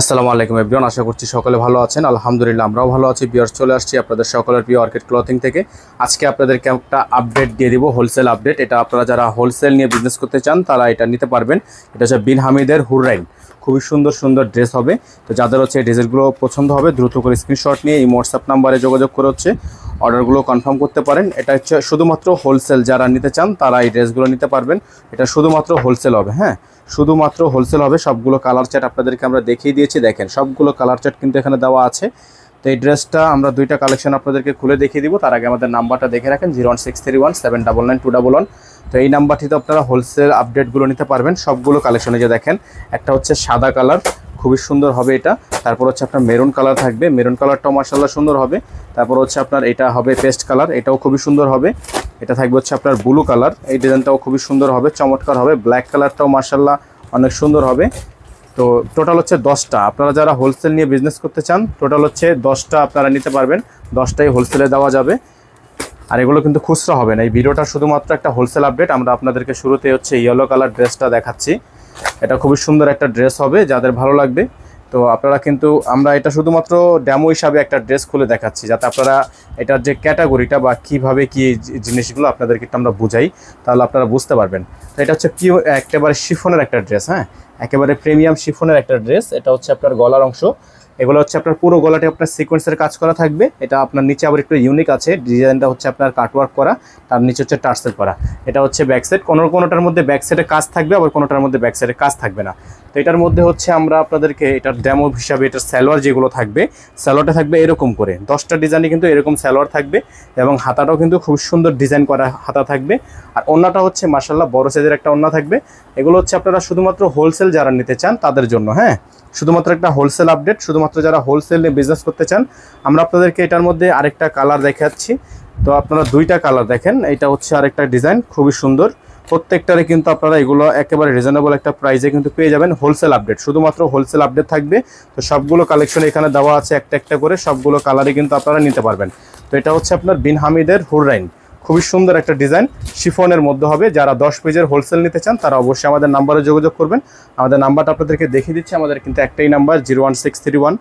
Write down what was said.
আসসালামু আলাইকুম এভরিওয়ান, আশা করছি সকলে ভালো আছেন। আলহামদুলিল্লাহ আমরাও ভালো আছি। ভিউয়ার্স, চলে আসছি আপনাদের সকলের প্রিয় অর্কিড ক্লথিং থেকে। আজকে আপনাদেরকে একটা আপডেট দিয়ে দিব, হোলসেল আপডেট। এটা আপনারা যারা হোলসেল নিয়ে বিজনেস করতে চান তারা এটা নিতে পারবেন। এটা হচ্ছে বিন হামিদের হুররাইন, খুবই সুন্দর সুন্দর ড্রেস হবে। তো যাদের হচ্ছে এই ড্রেসগুলো পছন্দ হবে দ্রুত করে স্ক্রিনশট নিয়ে এই হোয়াটসঅ্যাপ নাম্বারে যোগাযোগ করে হচ্ছে অর্ডারগুলো কনফার্ম করতে পারেন। এটা হচ্ছে শুধুমাত্র হোলসেল, যারা নিতে চান তারা এই ড্রেসগুলো নিতে পারবেন। এটা শুধুমাত্র হোলসেল হবে, হ্যাঁ শুধুমাত্র হোলসেল হবে। সবগুলো কালার চার্ট আপনাদেরকে আমরা দেখিয়ে দিয়েছি, দেখেন সবগুলো কালার চার্ট কিন্তু এখানে দেওয়া আছে। তো এই ড্রেসটা আমরা দুইটা কালেকশন আপনাদেরকে খুলে দেখিয়ে দিব। তার আগে আমাদের নাম্বারটা দেখে রাখেন 01631799211। তো এই নাম্বারটিতে আপনারা হোলসেল আপডেটগুলো নিতে পারবেন সবগুলো কালেকশনে। যে দেখেন একটা হচ্ছে সাদা কালার, খুবই সুন্দর হবে এটা। তারপর হচ্ছে আপনার মেরুন কালার থাকবে, মেরুন কালারটাও মার্শাল্লাহ সুন্দর হবে। তারপর হচ্ছে আপনার এটা হবে পেস্ট কালার, এটাও খুবই সুন্দর হবে। এটা থাকবে হচ্ছে আপনার ব্লু কালার, এই ডিজাইনটাও খুবই সুন্দর হবে, চমৎকার হবে। ব্ল্যাক কালারটাও মার্শাল্লাহ অনেক সুন্দর হবে। তো টোটাল হচ্ছে 10টা। আপনারা যারা হোলসেল নিয়ে বিজনেস করতে চান টোটাল হচ্ছে 10টা আপনারা নিতে পারবেন, 10টাই হোলসেলে দেওয়া যাবে। আর এগুলো কিন্তু খুচরা হবে না। এই ভিডিওটা শুধুমাত্র একটা হোলসেল আপডেট। আমরা আপনাদেরকে শুরুতে হচ্ছে ইয়েলো কালার ড্রেসটা দেখাচ্ছি। এটা খুবই সুন্দর একটা ড্রেস হবে, যাদের ভালো লাগবে। তো আপনারা কিন্তু আমরা এটা শুধুমাত্র ডেমো হিসাবে একটা ড্রেস খুলে দেখাচ্ছি, যাতে আপনারা এটার যে ক্যাটাগরিটা বা কীভাবে কী জিনিসগুলো আপনাদেরকে একটু আমরা বুঝাই, তাহলে আপনারা বুঝতে পারবেন। তো এটা হচ্ছে পিওর একেবারে শিফনের একটা ড্রেস, হ্যাঁ একেবারে প্রিমিয়াম শিফনের একটা ড্রেস। এটা হচ্ছে আপনার গলার অংশ, এগুলো হচ্ছে আপনার পুরো গলাটি আপনার সিকোয়েন্সের কাজ করা থাকবে। এটা আপনার নিচে আবার একটু ইউনিক আছে, ডিজাইনটা হচ্ছে আপনার কাটওয়ার্ক করা, তার নিচে হচ্ছে টার্সেল করা। এটা হচ্ছে ব্যাক সাইড, কোনোটার মধ্যে ব্যাক সাইডে কাজ থাকবে, আবার কোনোটার মধ্যে ব্যাক সাইডে কাজ থাকবে না। তো এটার মধ্যে হচ্ছে আমরা আপনাদেরকে এটার ডেমো হিসাবে এটার সালোয়ার যেগুলো থাকবে, সালোয়ারটা থাকবে এরকম করে 10টা ডিজাইনে কিন্তু এরকম সালোয়ার থাকবে, এবং হাতাটাও কিন্তু খুব সুন্দর ডিজাইন করা হাতা থাকবে। আর ওন্নাটা হচ্ছে মাশাআল্লাহ বড় সাইজের একটা ওন্না থাকবে। এগুলো হচ্ছে আপনারা শুধুমাত্র হোলসেল যারা নিতে চান তাদের জন্য, হ্যাঁ শুধুমাত্র একটা হোলসেল আপডেট, শুধুমাত্র যারা হোলসেল নিয়ে বিজনেস করতে চান। আমরা আপনাদেরকে এটার মধ্যে আরেকটা কালার দেখাচ্ছি। তো আপনারা দুইটা কালার দেখেন, এটা হচ্ছে আরেকটা ডিজাইন খুবই সুন্দর। প্রত্যেকটারে কিন্তু আপনারা এগুলো একেবারে রিজনেবল একটা প্রাইসে কিন্তু পেয়ে যাবেন। হোলসেল আপডেট, শুধুমাত্র হোলসেল আপডেট থাকবে। তো সবগুলো কালেকশন এখানে দেওয়া আছে একটা একটা করে, সবগুলো কালারে কিন্তু আপনারা নিতে পারবেন। তো এটা হচ্ছে আপনার বিন হামিদের হুররাইন, খুবই সুন্দর একটা ডিজাইন, শিফনের মধ্যে হবে। যারা 10 পিসের হোলসেল নিতে চান তারা অবশ্যই আমাদের নাম্বারে যোগাযোগ করবেন। আমাদের নাম্বারটা আপনাদেরকে দেখিয়ে দিচ্ছি। আমাদের কিন্তু একটাই নাম্বার 01631799211।